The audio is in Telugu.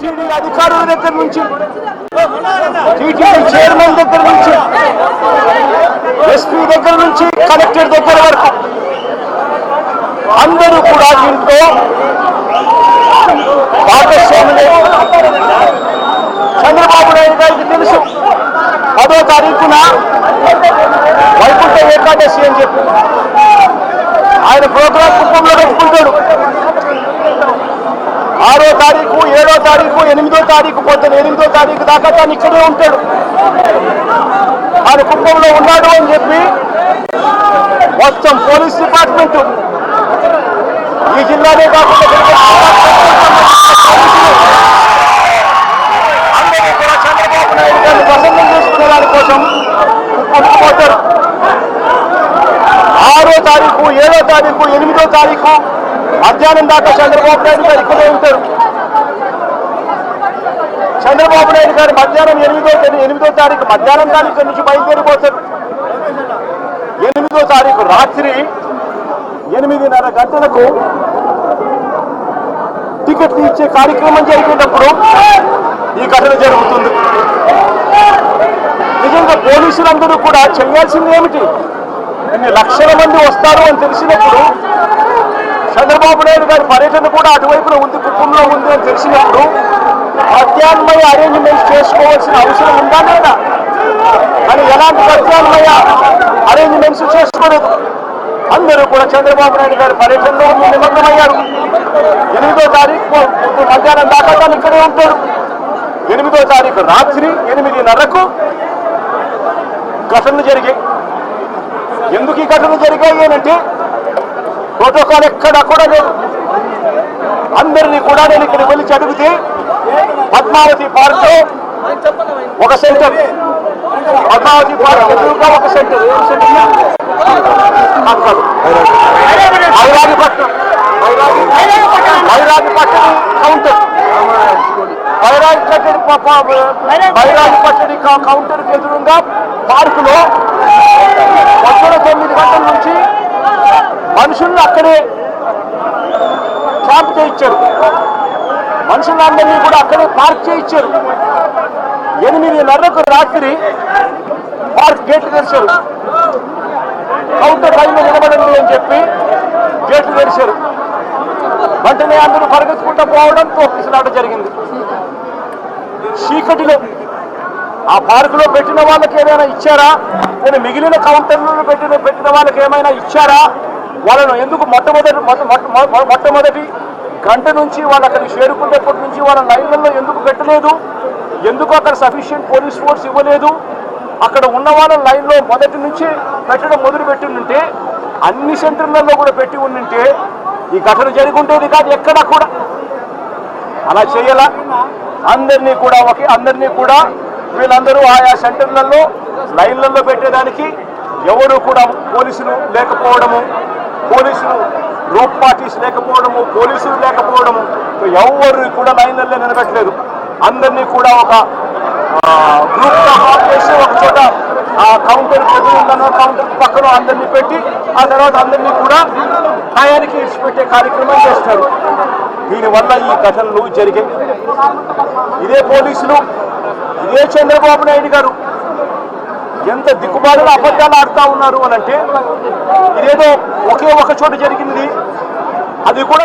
టీటీడీ అధికారుల దగ్గర నుంచి, టీటీడీ చైర్మన్ దగ్గర నుంచి, ఎస్పీ దగ్గర నుంచి కలెక్టర్ దగ్గర వరకు అందరూ కూడా దీంట్లో భాగస్వాములే. చంద్రబాబు నాయుడు గారికి తెలుసు 10వ తారీఖున వైకుంఠ ఏకాదశి అని చెప్పి ఆయన ప్రోగ్రాం కుటుంబంలో పెట్టుకుంటాడు. 6వ తారీఖు, 7వ తారీఖు, 8వ తారీఖు పొద్దున 8వ తారీఖు దాకా తాను ఇక్కడే ఉంటాడు. ఆయన కుటుంబంలో ఉన్నాడు అని చెప్పి మొత్తం పోలీస్ డిపార్ట్మెంట్ ఈ జిల్లానే కాకుండా అందరూ కూడా చంద్రబాబు నాయుడు గారిని ప్రసన్నం చేసుకునే దానికోసం పోతారు. 6వ తారీఖు, 7వ తారీఖు, 8వ తారీఖు మధ్యాహ్నం దాకా చంద్రబాబు నాయుడు గారు ఇక్కడే ఉంటారు. చంద్రబాబు నాయుడు గారు మధ్యాహ్నం 8వ తారీఖు మధ్యాహ్నం దాని ఇక్కడి నుంచి బయలుదేరిపోతారు. 8వ తారీఖు రాత్రి 8:30 గంటలకు టికెట్లు ఇచ్చే కార్యక్రమం జరిగేటప్పుడు ఈ ఘటన జరుగుతుంది. నిజంగా పోలీసులందరూ కూడా చేయాల్సింది ఏమిటి? ఇన్ని లక్షల మంది వస్తారు అని తెలిసినప్పుడు, చంద్రబాబు నాయుడు గారి పర్యటన కూడా అటువైపున ఉంది, కుటుంబంలో ఉంది అని తెలిసినప్పుడు ప్రత్యామ్నాయ అరేంజ్మెంట్స్ చేసుకోవాల్సిన అవసరం ఉందా లేదా? అని ఎలాంటి ప్రత్యామ్నాయ అరేంజ్మెంట్స్ చేసుకోలేదు. అందరూ కూడా చంద్రబాబు నాయుడు గారి పర్యటనలో నిమగ్నమయ్యారు. 8వ తారీఖు మధ్యాహ్నం దాకా తాను ఇక్కడే ఉంటాడు. 8వ తారీఖు రాత్రి 8:30కు ఘటనలు జరిగాయి. ఎందుకు ఈ ఘటనలు జరిగాయి అంటే ప్రోటోకాల్ ఎక్కడా కూడా లేదు. అందరినీ కూడా నేను ఇక్కడికి వెళ్ళి చదివితే పద్మావతి పార్క్లో ఒక సెంటర్, పద్మావతి పార్క్ ఎదురుగా ఒక సెంటర్, బైరాగిపట్టణి కౌంటర్, బైరాగిపట్టణి కౌంటర్కి ఎదురుగా పార్కులో పొద్దున 9 గంటల నుంచి మనుషులను అక్కడే క్యాంప్ చేయించారు. మనుషులందరినీ కూడా అక్కడే పార్క్ చేయించారు. 8:30కు రాత్రి పార్క్ గేట్లు తెరిచారు. కౌంటర్ లైన్లో నిలబడండి అని చెప్పి గేట్లు తెరిచారు. వెంటనే అందరూ పరిగెత్తుకుంటూ పోవడం, తోపిసలాట జరిగింది. చీకటిలో ఆ పార్కులో పెట్టిన వాళ్ళకి ఏమైనా ఇచ్చారా? నేను మిగిలిన కౌంటర్లలో పెట్టిన వాళ్ళకి ఏమైనా ఇచ్చారా? వాళ్ళను ఎందుకు మొట్టమొదటి గంట నుంచి వాళ్ళు అక్కడికి చేరుకునేప్పటి నుంచి వాళ్ళ లైన్లలో ఎందుకు పెట్టలేదు? ఎందుకు అక్కడ సఫిషియెంట్ పోలీస్ ఫోర్స్ ఇవ్వలేదు? అక్కడ ఉన్న వాళ్ళ లైన్లో మొదటి నుంచి పెట్టడం మొదలుపెట్టి ఉంటే, అన్ని సెంటర్లలో కూడా పెట్టి ఉంటే ఈ ఘటన జరిగి ఉండేది కాదు. ఎక్కడా కూడా అలా చేయాల. అందరినీ కూడా వీళ్ళందరూ ఆయా సెంటర్లలో లైన్లలో పెట్టేదానికి ఎవరు కూడా పోలీసులు లేకపోవడము, పోలీసులు గ్రూప్ పార్టీస్ లేకపోవడము, పోలీసులు లేకపోవడము, ఎవరు కూడా లైన్లలో నిలబెట్టలేదు. అందరినీ కూడా ఒక గ్రూప్గా ఫామ్ చేసి ఒక చోట ఆ కౌంటర్ ఎదురుందనో కౌంటర్ పక్కన అందరినీ పెట్టి ఆ తర్వాత అందరినీ కూడా న్యాయానికి ఇచ్చిపెట్టే కార్యక్రమం చేస్తారు. దీనివల్ల ఈ ఘటనలు జరిగాయి. ఇదే పోలీసులు, ఇదే చంద్రబాబు నాయుడు గారు ఎంత దిక్కుమాలిన అబద్ధాలు ఆడుతూ ఉన్నారు అనంటే, ఇదేదో ఒకే ఒక చోట జరిగింది, అది కూడా